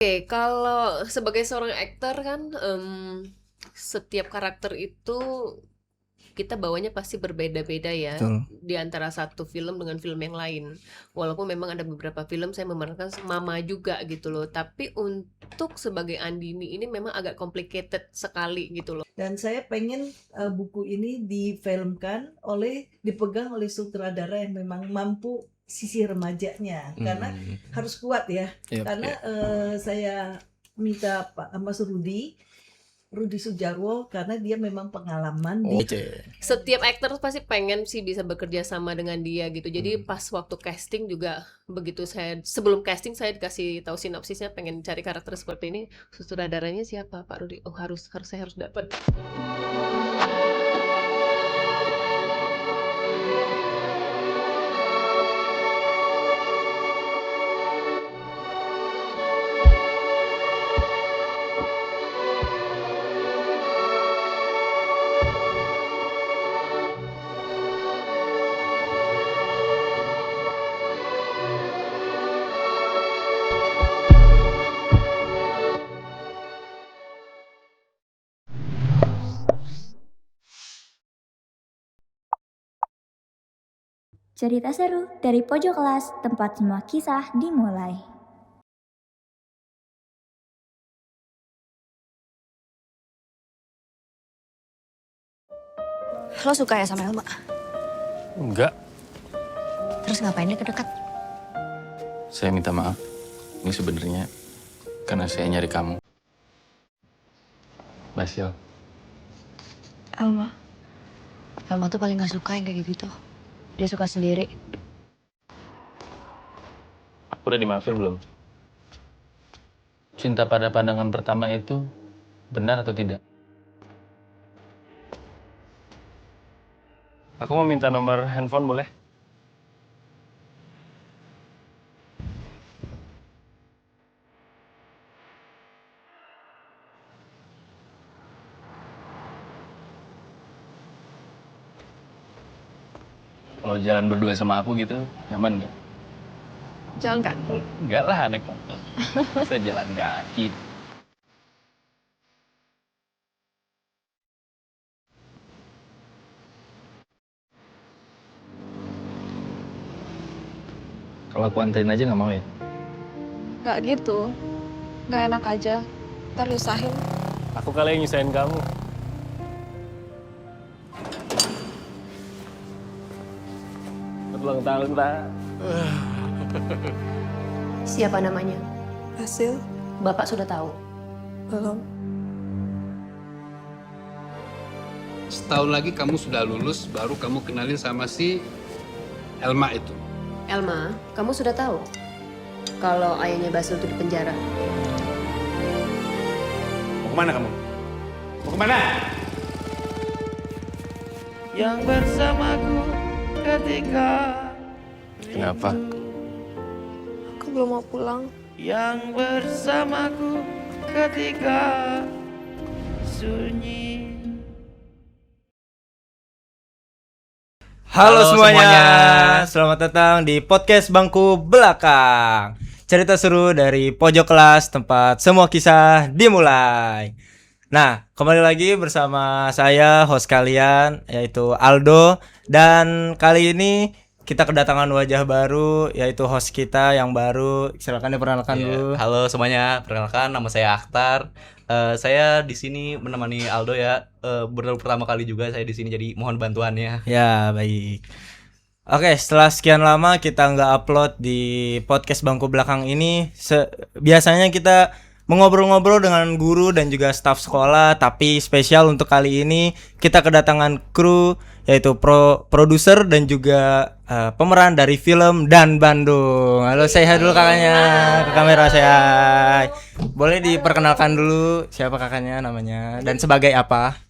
Oke, kalau sebagai seorang aktor kan, setiap karakter itu kita bawanya pasti berbeda-beda ya, Betul. di antara satu film dengan film yang lain. Walaupun memang ada beberapa film saya memerankan mama juga gitu loh, tapi untuk sebagai Andini ini memang agak complicated sekali gitu loh. Dan saya pengen buku ini dipegang oleh sutradara yang memang mampu sisi remajanya, karena harus kuat ya. Yep, Karena saya minta Pak Mas Rudi Sudjarwo karena dia memang pengalaman di Setiap aktor pasti pengen sih bisa bekerja sama dengan dia gitu. Jadi pas waktu casting juga begitu sebelum casting saya dikasih tahu sinopsisnya pengen cari karakter seperti ini. Sutradaranya siapa? Pak Rudi. Oh, saya harus dapat. Cerita seru dari pojok kelas, tempat semua kisah dimulai. Lo suka ya sama Elma? Enggak, Terus ngapain deket-deket? saya minta maaf. Ini sebenarnya karena saya nyari kamu. Basil. Elma tuh paling gak suka yang kayak gitu. Dia suka sendiri. Aku udah dimaafin belum? Cinta pada pandangan pertama itu benar atau tidak? Aku mau minta nomor handphone boleh? Kalau jalan berdua sama aku gitu, nyaman nggak? Jalan kaki. Enggak lah, naik motor. Saya jalan kaki. Kalau aku anterin aja nggak mau ya? Gak gitu, gak enak aja, ntar nyusahin. Aku kali yang nyusahin kamu. Ulang tahun, Pak. Siapa namanya? Hasil Bapak sudah tahu. belum. Setahun lagi kamu sudah lulus, baru kamu kenalin sama si Elma itu. Elma, kamu sudah tahu kalau ayahnya Basil itu di penjara. Mau kemana kamu? Mau kemana? Yang bersamaku ketika Kenapa? Aku belum mau pulang. yang bersamaku ketika sunyi. Halo semuanya, selamat datang di podcast Bangku Belakang. Cerita seru dari pojok kelas tempat semua kisah dimulai. Nah, kembali lagi bersama saya host kalian yaitu Aldo. Dan kali ini kita kedatangan wajah baru yaitu host kita yang baru. Silakan diperkenalkan dulu. Halo semuanya, perkenalkan nama saya Akhtar. Saya di sini menemani Aldo ya. Baru pertama kali juga saya di sini, jadi mohon bantuannya. Ya, baik. Oke, setelah sekian lama kita nggak upload di podcast Bangku Belakang ini, biasanya kita mengobrol-ngobrol dengan guru dan juga staf sekolah, tapi spesial untuk kali ini kita kedatangan kru yaitu produser dan juga pemeran dari film Dan Bandung. Halo, saya dulu kakaknya ke kamera saya. Boleh diperkenalkan dulu siapa kakaknya, namanya dan sebagai apa?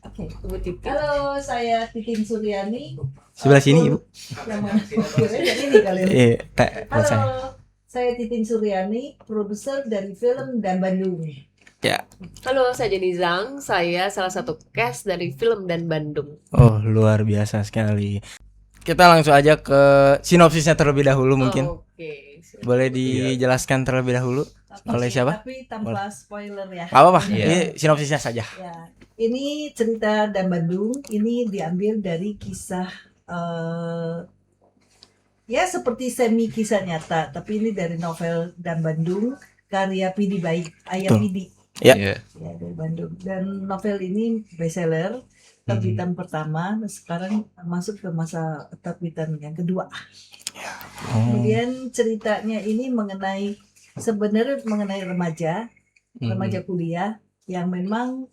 Oke. Halo, saya Titin Suryani. Sebelah sini, Ibu. Yang mana? Jadi ini kali ini. Halo, saya Titin Suryani, produser dari film Dan Bandung. Ya. Halo, saya Jenny Zhang. Saya salah satu cast dari film Dan Bandung. Oh, luar biasa sekali. Kita langsung aja ke sinopsisnya terlebih dahulu mungkin. Oke. Boleh dijelaskan terlebih dahulu? Oleh siapa? Tapi tanpa spoiler ya. Gak apa-apa, Iya. ini sinopsisnya saja. Ya, ini cerita Dan Bandung. Ini diambil dari kisah ya seperti semi kisah nyata, tapi ini dari novel Dan Bandung karya Pidi Baik, Ayah Betul. Pidi. Ya. Iya. Ya, dari Bandung. Dan novel ini bestseller, terbitan pertama, sekarang masuk ke masa terbitan yang kedua. Kemudian ceritanya ini sebenarnya mengenai remaja kuliah yang memang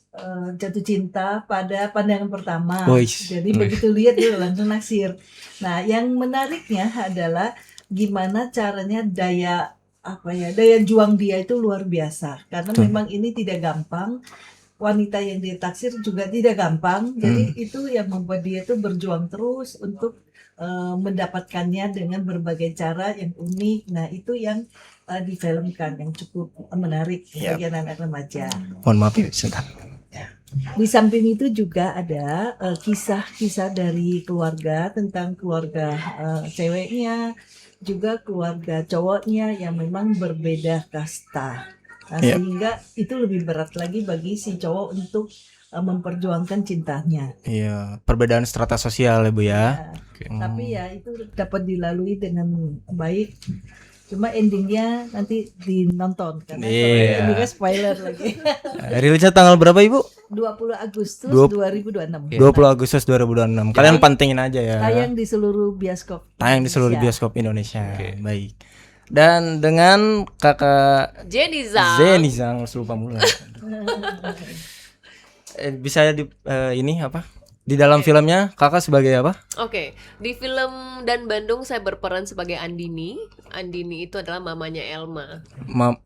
jatuh cinta pada pandangan pertama. Wois. Jadi begitu lihat dia langsung naksir. Nah, yang menariknya adalah gimana caranya daya juang dia itu luar biasa. Karena Betul. memang ini tidak gampang. Wanita yang dia taksir juga tidak gampang. Jadi itu yang membuat dia itu berjuang terus untuk mendapatkannya dengan berbagai cara yang unik. Nah, itu yang difilmkan yang cukup menarik bagi anak-anak remaja. Mohon maaf ya, sebentar. Di samping itu juga ada kisah-kisah dari keluarga, tentang keluarga ceweknya, juga keluarga cowoknya yang memang berbeda kasta. Nah, sehingga itu lebih berat lagi bagi si cowok untuk memperjuangkan cintanya. Iya, perbedaan strata sosial ya Bu ya. Tapi ya itu dapat dilalui dengan baik. Cuma endingnya nanti dinonton karena Iya. endingnya spoiler lagi. Rilisnya tanggal berapa Ibu? 20 Agustus 20 2026. 20 Agustus 2026. Kalian pantengin aja ya. Tayang di seluruh bioskop. Tayang di seluruh Indonesia. bioskop Indonesia. Baik. Dan dengan Kakak Jenny Zhang. Zeni Zhang lupa mulu. Bisa ini apa? Di dalam filmnya Kakak sebagai apa? Oke, di film Dan Bandung saya berperan sebagai Andini. Andini itu adalah mamanya Elma. Memang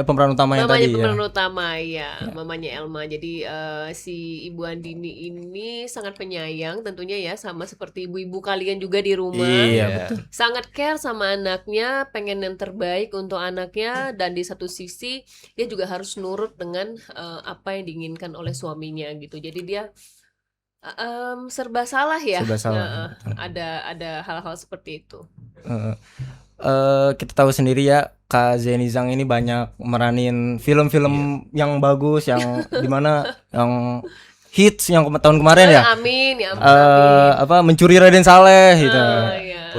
pemeran utama yang Mamanya tadi pemeran ya. utama ya, mamanya Elma. Jadi si Ibu Andini ini sangat penyayang tentunya ya, sama seperti ibu-ibu kalian juga di rumah. Iya, betul. Sangat care sama anaknya, pengen yang terbaik untuk anaknya, dan di satu sisi dia juga harus nurut dengan apa yang diinginkan oleh suaminya gitu. Jadi dia serba salah ya. Serba salah, betul. Ada hal-hal seperti itu. Kita tahu sendiri ya Kak Zeni Zhang ini banyak meranin film-film yang bagus, yang dimana yang hits yang tahun kemarin ya. Amin ya ampun. Apa Mencuri Raden Saleh gitu. Iya.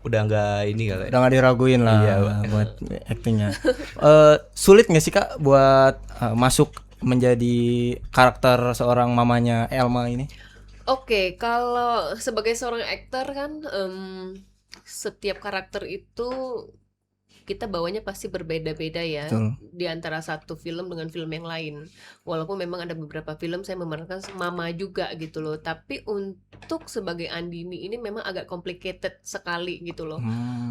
Udah nggak ini kali. Udah gak diraguin lah Iya, buat aktingnya. Sulit gak sih Kak buat masuk menjadi karakter seorang mamanya Elma ini? Oke, kalau sebagai seorang aktor kan setiap karakter itu kita bawanya pasti berbeda-beda ya. Betul. Di antara satu film dengan film yang lain. Walaupun memang ada beberapa film saya memerankan mama juga gitu loh. Tapi untuk sebagai Andini ini memang agak complicated sekali gitu loh.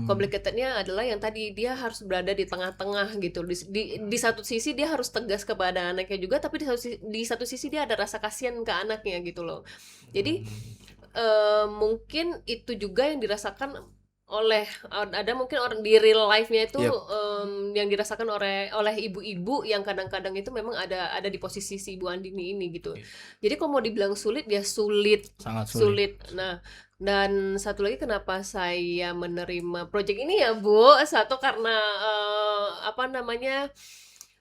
Complicatednya adalah yang tadi dia harus berada di tengah-tengah gitu. Di satu sisi dia harus tegas kepada anaknya juga, tapi di satu sisi dia ada rasa kasihan ke anaknya gitu loh. Jadi mungkin itu juga yang dirasakan oleh ada mungkin orang di real life-nya itu yang dirasakan oleh ibu-ibu yang kadang-kadang itu memang ada di posisi si Ibu Andini ini gitu. Jadi kalau mau dibilang sulit, dia sulit, sangat sulit. Nah, dan satu lagi kenapa saya menerima proyek ini ya Bu, satu karena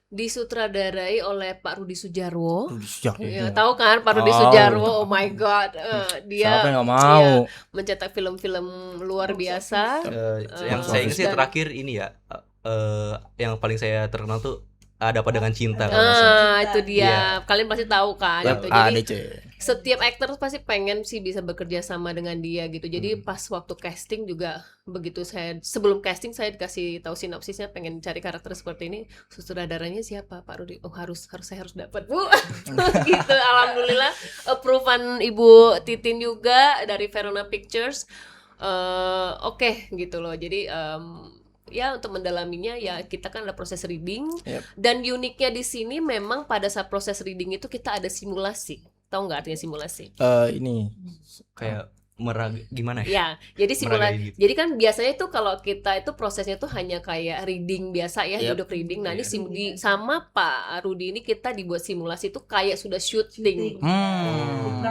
disutradarai oleh Pak Rudi Sudjarwo. Ya, tahu kan Pak Rudi Sudjarwo? Oh my god, dia siapa yang nggak mau mencetak film-film luar biasa. Yang saya ingat sih terakhir ini ya, yang paling saya terkenal tuh Ada Apa Dengan Cinta. Itu dia. Kalian pasti tahu kan. Gitu. Jadi setiap aktor pasti pengen sih bisa bekerja sama dengan dia gitu. Jadi pas waktu casting juga begitu sebelum casting saya dikasih tahu sinopsisnya, pengen cari karakter seperti ini. Sutradaranya siapa? Pak Rudi. Oh saya harus dapat Bu. Gitu. Alhamdulillah approval Ibu Titin juga dari Verona Pictures. Oke, gitu loh. Jadi ya untuk mendalaminya ya kita kan ada proses reading. Dan uniknya di sini memang pada saat proses reading itu kita ada simulasi. Tahu nggak artinya simulasi? Ini kayak gimana ya? Ya, jadi Meragai gitu. jadi kan biasanya itu kalau kita itu prosesnya tuh hanya kayak reading biasa ya, Yap. duduk reading. Nah, ini Iya. sama Pak Rudi ini kita dibuat simulasi itu kayak sudah syuting.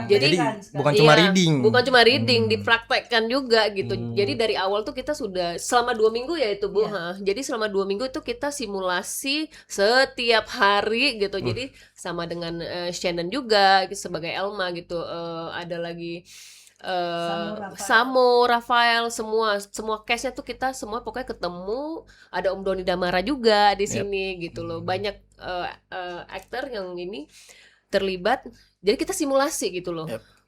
Jadi bukan cuma Iya, reading. bukan cuma reading, dipraktekkan juga gitu. Jadi dari awal tuh kita sudah selama 2 minggu ya itu Bu. Ha. Jadi selama 2 minggu itu kita simulasi setiap hari gitu. Jadi sama dengan Shannon juga sebagai Elma gitu. Ada lagi Samo, Rafael, semua case-nya tuh kita semua pokoknya ketemu. Ada Om Doni Damara juga di sini gitu loh. Banyak aktor yang ini terlibat. Jadi kita simulasi gitu loh.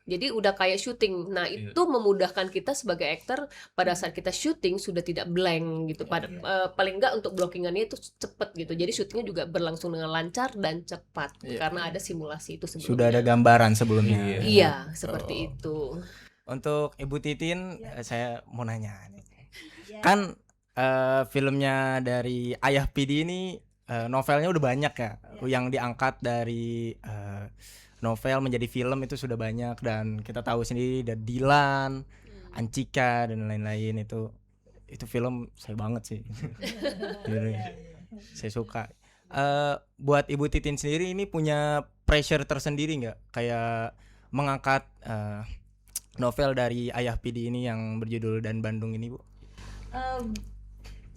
Jadi udah kayak syuting. Nah, itu memudahkan kita sebagai aktor pada saat kita syuting sudah tidak blank gitu. Paling enggak untuk blockingannya itu cepet gitu. Jadi syutingnya juga berlangsung dengan lancar dan cepat karena ada simulasi itu sebelumnya. Sudah ada gambaran sebelumnya. Iya, seperti itu. Untuk Ibu Titin, saya mau nanya nih. Kan filmnya dari Ayah PD ini novelnya udah banyak ya. Yang diangkat dari novel menjadi film itu sudah banyak, dan kita tahu sendiri ada Dilan, Ancika dan lain-lain. Itu film saya banget sih. Saya suka. Buat Ibu Titin sendiri ini punya pressure tersendiri nggak kayak mengangkat novel dari Ayah PD ini yang berjudul Dan Bandung ini, Bu?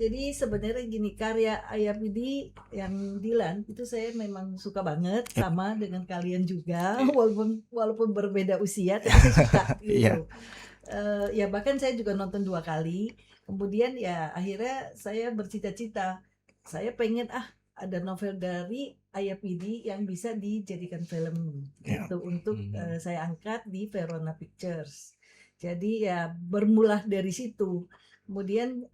Jadi sebenarnya gini, karya Ayah PD yang Dilan itu saya memang suka banget, sama dengan kalian juga, walaupun berbeda usia, tapi saya suka gitu. Ya bahkan saya juga nonton 2 kali. Kemudian ya akhirnya saya bercita-cita, saya pengen ada novel dari Ayah PD yang bisa dijadikan film gitu, untuk saya angkat di Verona Pictures. Jadi ya bermula dari situ. Kemudian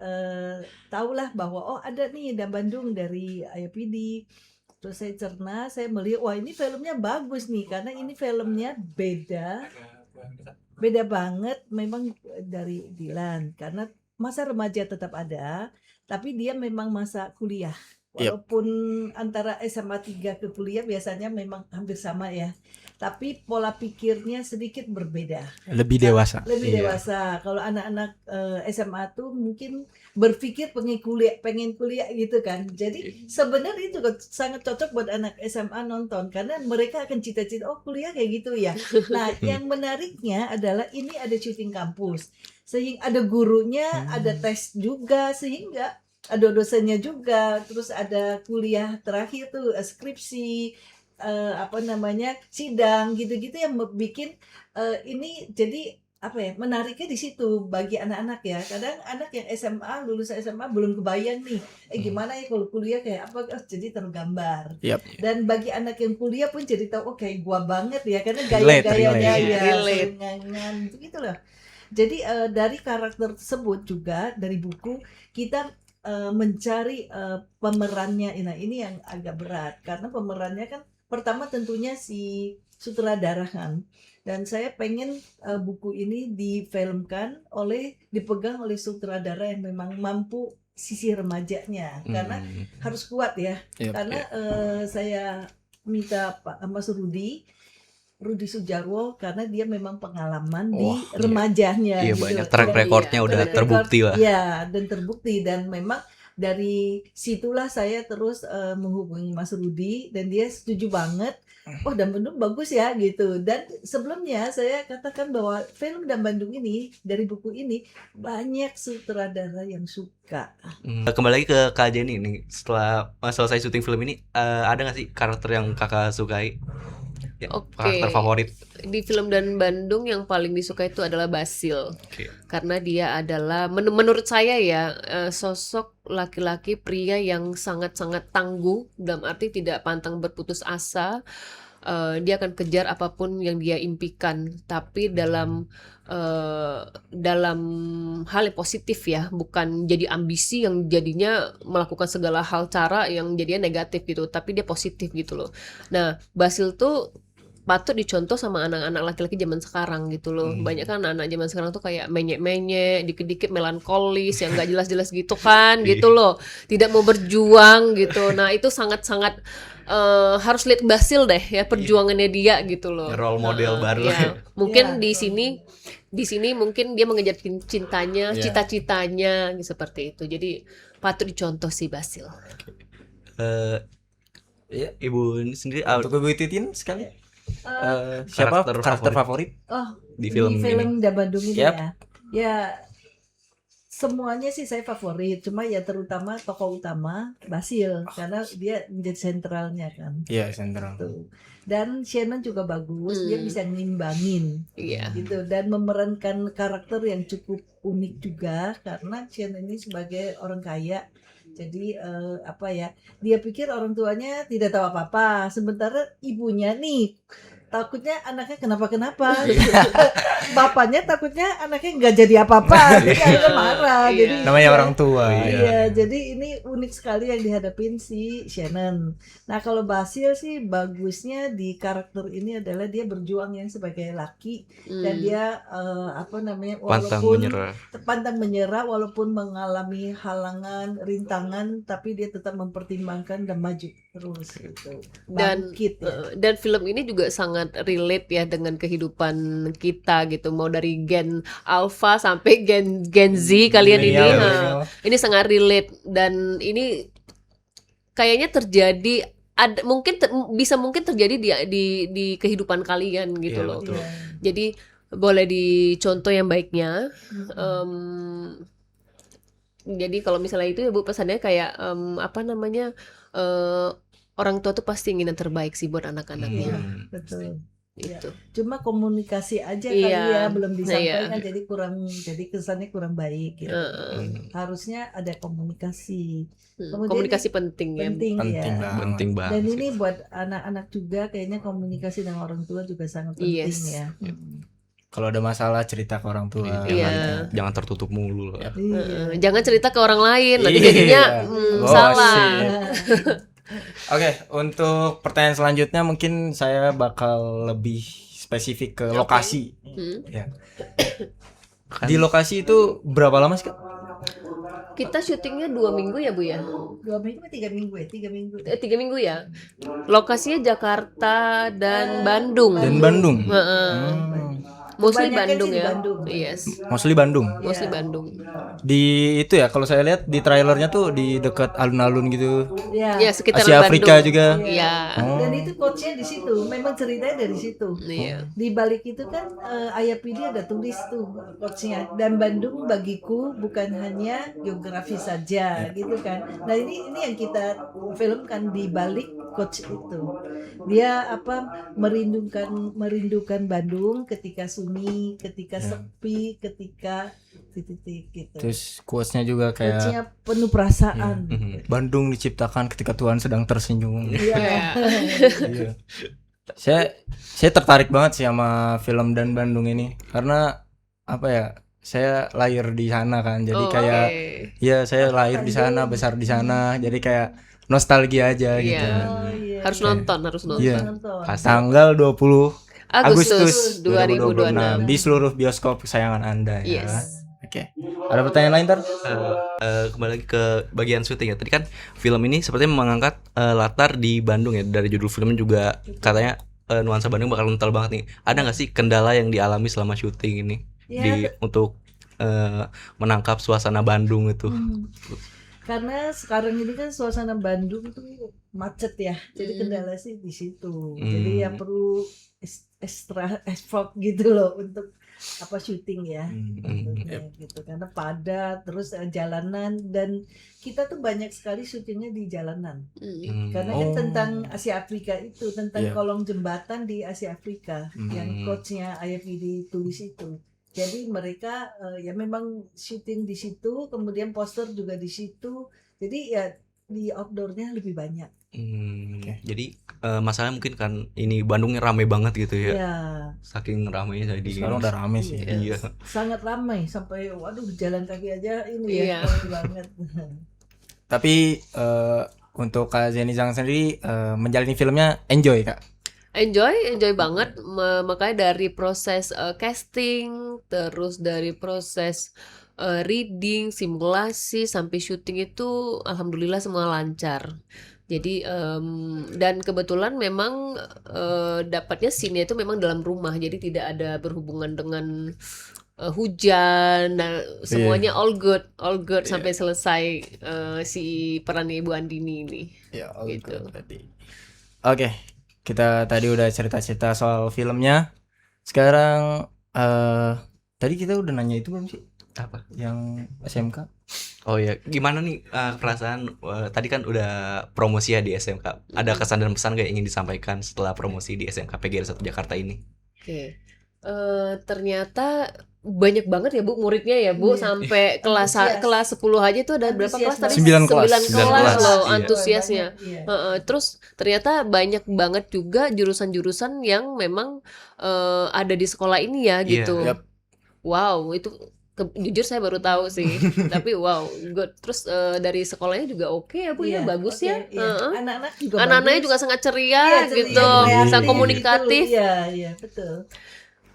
tahulah bahwa ada nih Dan Bandung dari Ayah PD. Terus saya cerna, saya melihat wah ini filmnya bagus nih, karena ini filmnya beda banget memang dari Dilan, karena masa remaja tetap ada, tapi dia memang masa kuliah. Walaupun antara SMA 3 ke kuliah biasanya memang hampir sama ya, tapi pola pikirnya sedikit berbeda. Lebih dewasa. Lebih dewasa. Kalau anak-anak SMA tuh mungkin berpikir pengen kuliah gitu kan. Jadi sebenarnya itu sangat cocok buat anak SMA nonton, karena mereka akan cita-cita kuliah kayak gitu ya. Nah, yang menariknya adalah ini ada syuting kampus, sehingga ada gurunya, ada tes juga, sehingga ada dosennya juga, terus ada kuliah terakhir tuh skripsi, sidang gitu-gitu, yang bikin ini jadi menariknya di situ bagi anak-anak ya. Kadang anak yang SMA, lulus SMA belum kebayang nih gimana ya kalau kuliah kayak apa, jadi tergambar. Dan bagi anak yang kuliah pun jadi tahu kayak gua banget ya, karena gaya-gayanya ya sengangan gitu loh. Jadi dari karakter tersebut juga dari buku kita mencari pemerannya. Nah, ini yang agak berat, karena pemerannya kan pertama tentunya si sutradara kan, dan saya pengen buku ini dipegang oleh sutradara yang memang mampu sisi remajanya, karena harus kuat ya. Karena saya minta Pak Mas Rudi Sujarwo, karena dia memang pengalaman di remajanya. Iya, banyak track recordnya udah terbukti lah. Iya, dan terbukti, dan memang dari situlah saya terus menghubungi Mas Rudi, dan dia setuju banget. Dan Bandung bagus ya gitu. Dan sebelumnya saya katakan bahwa film Dan Bandung ini dari buku ini banyak sutradara yang suka. Kembali lagi ke Kak Jenny nih, setelah selesai syuting film ini, ada nggak sih karakter yang kakak sukai? Karakter favorit di film Dan Bandung yang paling disukai itu adalah Basil. Karena dia adalah menurut saya ya sosok laki-laki pria yang sangat-sangat tangguh, dalam arti tidak pantang berputus asa. Dia akan kejar apapun yang dia impikan, tapi dalam hal yang positif ya, bukan jadi ambisi yang jadinya melakukan segala hal cara yang jadinya negatif gitu, tapi dia positif gitu loh. Nah, Basil tuh patut dicontoh sama anak-anak laki-laki zaman sekarang gitu loh. Banyak kan anak-anak zaman sekarang tuh kayak menyek-menyek, dikit-dikit melankolis yang nggak jelas-jelas gitu kan, gitu loh. Tidak mau berjuang gitu. Nah itu sangat-sangat harus lihat Basil deh ya perjuangannya dia gitu loh. Role model baru. Ya, mungkin di sini mungkin dia mengejar cintanya, cita-citanya seperti itu. Jadi patut dicontoh si Basil. Ibu sendiri Untuk Ibu Titin sekali. Siapa karakter favorit Di di film ini? Dabandung ini Yap. ya. Ya semuanya sih saya favorit, cuma ya terutama tokoh utama Basil karena dia menjadi sentralnya kan. Iya, sentral. Tuh. Dan Shannon juga bagus, dia bisa ngimbangin Iya. gitu dan memerankan karakter yang cukup unik juga karena Shannon ini sebagai orang kaya. Jadi dia pikir orang tuanya tidak tahu apa-apa, sementara ibunya nih takutnya anaknya kenapa-kenapa, bapaknya takutnya anaknya nggak jadi apa-apa, jadi akhirnya marah. Jadi Namanya orang tua. Iya, jadi ini unik sekali yang dihadapin si Shannon. Nah, kalau Basil sih bagusnya di karakter ini adalah dia berjuang yang sebagai laki dan dia pantang menyerah walaupun mengalami halangan, rintangan, tapi dia tetap mempertimbangkan dan maju terus gitu. Bangkit ya. Dan film ini juga sangat relate ya dengan kehidupan kita gitu, mau dari gen alpha sampai gen Z kalian ini. Millennial. Ini sangat relate dan ini kayaknya terjadi mungkin terjadi di kehidupan kalian gitu loh. Iya. Jadi boleh dicontoh yang baiknya. Jadi kalau misalnya itu ya Bu pesannya kayak orang tua tuh pasti ingin yang terbaik sih buat anak-anaknya. Betul. Gitu. Cuma komunikasi aja kali Iya. ya belum disampaikan Iya. jadi kesannya kurang baik gitu. Harusnya ada komunikasi. Kemudian Komunikasi penting ya. penting ya. Penting banget. Dan sih. ini buat anak-anak juga kayaknya komunikasi dengan orang tua juga sangat penting Yes. ya. Kalau ada masalah cerita ke orang tua. Iya. Jangan tertutup mulu loh. Iya. Jangan cerita ke orang lain, nanti Iya. jadinya Oh, salah. shit. Oke, untuk pertanyaan selanjutnya mungkin saya bakal lebih spesifik ke lokasi. Ya. Di lokasi itu berapa lama sih, Kak? Kita syutingnya 2 minggu ya Bu ya? 2 minggu atau 3 minggu ya? 3 minggu. 3 minggu ya. Lokasinya Jakarta dan Bandung. Dan Bandung. Mostly Kebanyakan Bandung sih di ya. Bandung. Yes. Mostly Bandung. Mostly Bandung. Di itu ya kalau saya lihat di trailernya tuh di dekat alun-alun gitu. Ya, sekitar Asia Bandung. Afrika juga. Iya. Dan itu coachnya di situ, memang ceritanya dari situ. Iya. Di balik itu kan Ayah Pidi ada tulis tuh coachnya. Dan Bandung bagiku bukan hanya geografi saja, gitu kan. Nah ini yang kita filmkan di balik coach itu. Dia merindukan Bandung ketika sunyi, ketika sepi, ketika titik-titik gitu. Terus quotes-nya juga kayak Coachnya penuh perasaan. Bandung diciptakan ketika Tuhan sedang tersenyum. Iya. Iya. Saya tertarik banget sih sama film Dan Bandung ini karena apa ya? Saya lahir di sana kan. Jadi kayak ya saya lahir di sana, besar di sana. Jadi kayak nostalgia aja gitu. Iya. Harus nonton. Iya. Tanggal 20 Agustus 2026 di seluruh bioskop kesayangan Anda ya. Yes. Oke. Ada pertanyaan lain Tar? Kembali lagi ke bagian syuting ya. Tadi kan film ini sepertinya mengangkat latar di Bandung ya. Dari judul filmnya juga katanya nuansa Bandung bakal kental banget nih. Ada nggak sih kendala yang dialami selama syuting ini untuk menangkap suasana Bandung itu? Karena sekarang ini kan suasana Bandung tuh macet ya, jadi kendala sih di situ. Jadi ya perlu extra effort gitu loh untuk syuting ya, gitu. Karena padat, terus jalanan dan kita tuh banyak sekali syutingnya di jalanan. Karena kan tentang Asia Afrika itu, tentang kolong jembatan di Asia Afrika yang coachnya IFVD tulis itu. Jadi mereka ya memang syuting di situ, kemudian poster juga di situ. Jadi ya di outdoornya lebih banyak. Jadi masalahnya mungkin kan ini Bandungnya ramai banget gitu ya. Ya. Saking ramainya jadi. Sekarang udah ramai sih. Iya. Sangat ramai sampai waduh jalan kaki aja ini ya ramai banget. Tapi untuk Kak Zeni Zhang sendiri menjalani filmnya enjoy Kak? Enjoy banget. Makanya dari proses casting, terus dari proses reading, simulasi sampai syuting itu alhamdulillah semua lancar. Jadi dan kebetulan memang dapatnya scene-nya itu memang dalam rumah, jadi tidak ada berhubungan dengan hujan. Nah, semuanya all good sampai selesai si peran Ibu Andini ini. Ya, Gitu. berarti. Oke, kita tadi udah cerita-cerita soal filmnya. Sekarang tadi kita udah nanya itu belum sih? Apa? Yang SMK? Oh ya, gimana nih perasaan tadi kan udah promosi ya di SMK. Ada kesan dan pesan gak yang ingin disampaikan setelah promosi di SMK PGRI 1 Jakarta ini? Oke. Ternyata banyak banget ya Bu muridnya ya Bu, Iya. sampai kelas Antusias. kelas 10 aja itu ada berapa Antusias kelas tadi? banget. 9 kelas. 9 9 kelas kelas, loh iya. antusiasnya. Iya. Terus ternyata banyak banget juga jurusan-jurusan yang memang ada di sekolah ini ya Iya. gitu. Yap. Wow, itu jujur saya baru tahu sih. Tapi wow, good. Terus dari sekolahnya juga oke ya Bu ya, Iya, bagus oke, ya. iya. Heeh. Anak-anak juga Anak-anaknya bagus. juga sangat ceria Iya, ceria, gitu, kreatif bisa gitu. komunikatif. Iya, betul.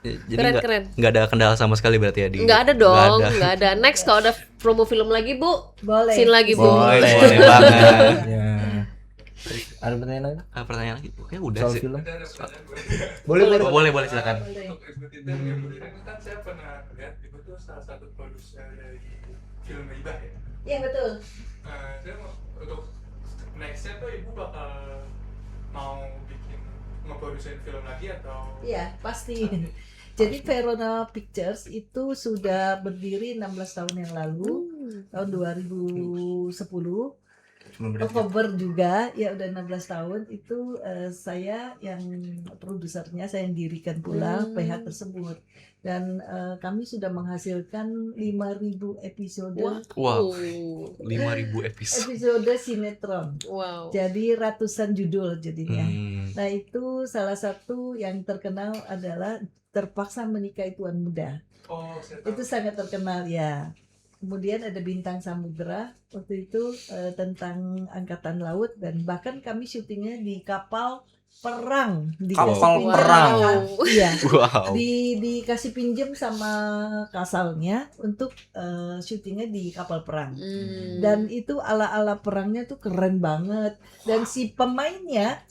Jadi Keren-keren. nggak ada kendala sama sekali berarti ya di. Nggak ada dong, Nggak ada. nggak ada. Next kalau ada promo film lagi Bu, Boleh. scene lagi Bu. Boleh banget. Ya. Ada pertanyaan lagi? Pertanyaan lagi? Oke, udah Soal sih. film? Boleh, boleh silakan. Boleh. Kan saya pernah lihat Ibu tuh salah satu produser dari film Ribah ya. Iya, betul. Saya mau untuk nextnya tuh Ibu bakal mau bikin ngeproduksi film lagi atau? Iya, pasti. Jadi Verona Pictures itu sudah berdiri 16 tahun yang lalu, tahun 2010. Oktober juga, ya udah 16 tahun itu saya yang produsernya, saya yang dirikan pula PH tersebut. Dan kami sudah menghasilkan 5.000 episode. Wow. 5.000 episode. Episode sinetron. Wow. Jadi ratusan judul jadinya. Hmm. Nah, itu salah satu yang terkenal adalah Terpaksa Menikahi Tuan Muda. Oh, saya tahu. Itu sangat terkenal ya. Kemudian ada Bintang Samudra, waktu itu tentang angkatan laut, dan bahkan kami syutingnya di kapal perang, Kapal dikasih pinjam perang. sama- iya, Wow. dikasih pinjam sama kasalnya untuk syutingnya di kapal perang. Dan itu ala-ala perangnya tuh keren banget. Dan si pemainnya,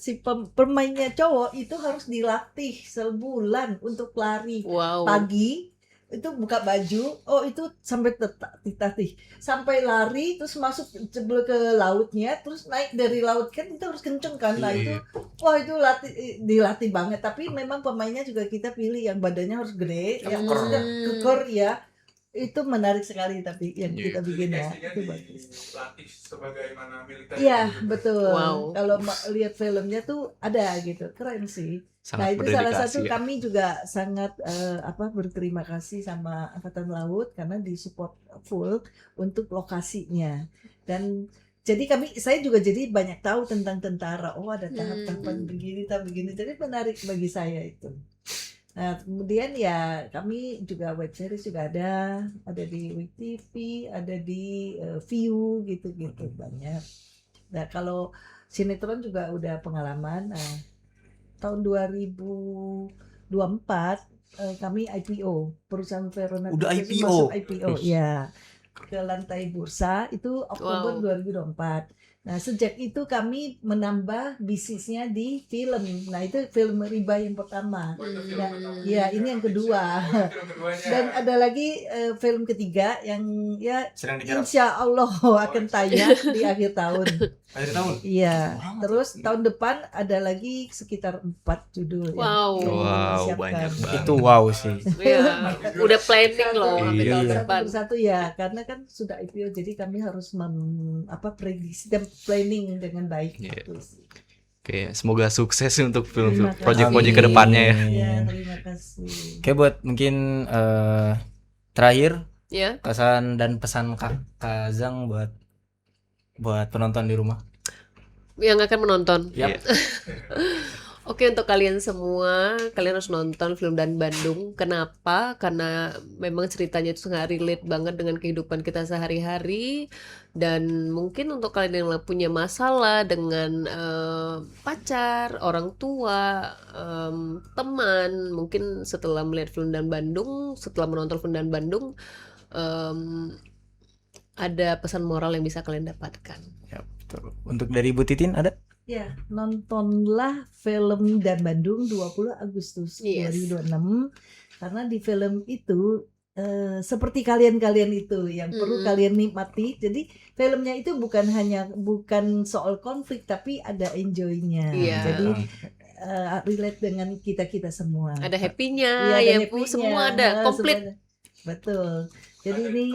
pemainnya cowok itu harus dilatih sebulan untuk lari. Wow. Pagi itu buka baju, oh itu sampai tatih, sampai lari terus masuk jebol ke lautnya, terus naik dari laut, kan kita harus kenceng kan. Nah itu, wah itu dilatih banget. Tapi memang pemainnya juga kita pilih yang badannya harus gede, yang maksudnya kekor ya. Itu menarik sekali, tapi yang kita bikin ya itu bagus. Latih sebagaimana militer. Iya betul. Wow. Kalau lihat filmnya tuh ada gitu, keren sih. Nah Sangat itu salah berdedikasi satu ya. kami juga sangat berterima kasih sama Angkatan Laut karena disupport full untuk lokasinya. Dan jadi saya juga jadi banyak tahu tentang tentara. Oh ada tahap-tahapan begini, jadi menarik bagi saya itu. Nah kemudian ya kami juga web series juga ada di Wik TV, ada di View gitu-gitu banyak. Nah kalau sinetron juga udah pengalaman. Nah, tahun 2024 kami IPO, perusahaan Verona Udah Pictures IPO? masuk IPO ya ke lantai bursa itu Oktober 2024. Nah sejak itu kami menambah bisnisnya di film. Nah itu film Riba yang pertama. Nah, ya ini yang kedua. Dan ada lagi film ketiga yang ya Sedang digarap. insya Allah akan tayang di akhir tahun. Akhir tahun. Iya. Terus tahun depan ada lagi sekitar 4 judul. Wow. yang Wow, disiapkan. banyak banget. Itu wow sih. Ya, udah planning loh sampai Iya. tahun Satu depan. persatu ya, karena kan sudah IPO, jadi kami harus prediksi dan planning dengan baik. Iya. Gitu sih. Oke, semoga sukses untuk film-film Terima kasih. proyek-proyek ke depannya ya. Ya, terima kasih. Oke, buat mungkin terakhir Ya. kesan dan pesan Kak Zhang buat penonton di rumah. Yang akan menonton. Yap. Iya. Oke, untuk kalian semua, kalian harus nonton film Dan Bandung. Kenapa? Karena memang ceritanya itu sangat relate banget dengan kehidupan kita sehari-hari. Dan mungkin untuk kalian yang punya masalah dengan pacar, orang tua, teman, mungkin setelah melihat film Dan Bandung, setelah menonton film Dan Bandung, ada pesan moral yang bisa kalian dapatkan. Ya, betul. Untuk dari Bu Titin ada? Ya, nontonlah film Dan Bandung 20 Agustus Yes. 2026 karena di film itu seperti kalian-kalian itu yang perlu kalian nikmati. Jadi filmnya itu bukan soal konflik tapi ada enjoy-nya. Iya. Jadi relate dengan kita semua. Ada happy-nya, Iya, ada ya Bu, happy-nya. semua ada, komplit. Semua ada. Betul. Jadi ini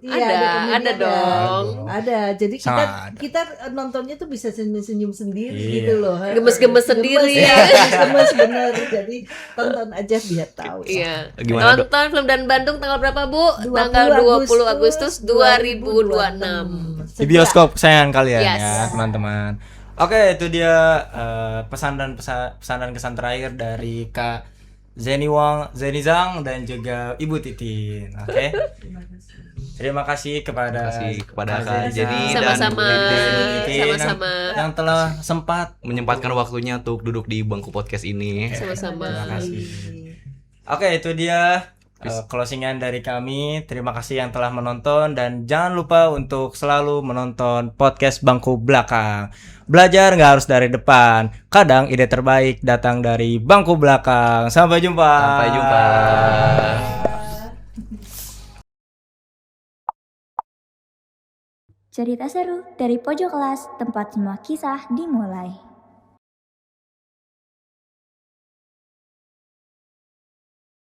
Ada, ada dong. Ada. Jadi Sangat ada. kita nontonnya tuh bisa senyum-senyum sendiri Iya. gitu loh. Gemes-gemes sendiri. Gemes bener. Jadi tonton aja biar tahu. Iya. Gimana, Dok? Nonton film Dan Bandung tanggal berapa, Bu? 20 Tanggal 20 Agustus 2026. Di bioskop kesayangan kalian Yes. ya teman-teman. Oke, itu dia pesan dan kesan terakhir dari Kak Zeni Zhang dan juga Ibu Titin. Oke. Terima kasih kepada Kak Zeni Sama-sama. dan Ibu Titin Sama-sama. yang telah sempat menyempatkan waktunya untuk duduk di bangku podcast ini. Sama-sama. Terima kasih. Oke, itu dia closingan dari kami. Terima kasih yang telah menonton dan jangan lupa untuk selalu menonton podcast Bangku Belakang. Belajar nggak harus dari depan. Kadang ide terbaik datang dari bangku belakang. Sampai jumpa. Sampai jumpa. Cerita seru dari pojok kelas tempat semua kisah dimulai.